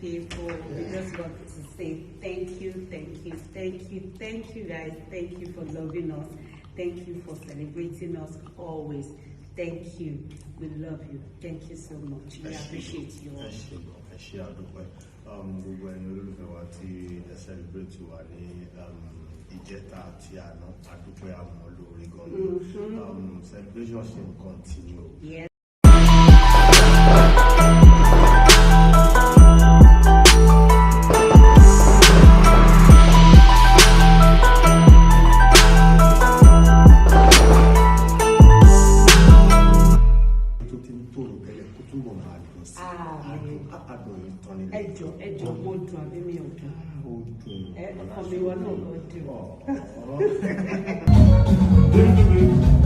people. We just want to say thank you guys. Thank you for loving us. Thank you for celebrating us always. Thank you. We love you. Thank you so much. We appreciate you all. Gbogbo ẹni olólùfẹ́ wa tí ẹ celebrate wa ní ìjẹta àti àná àdúpẹ́ àwọn olórí gan-an. Celebration ṣe ń continue. Yes. Ẹjọ mo dùn àbí mi ò dùn. Ọkọ mi wọ náà lọ dùn.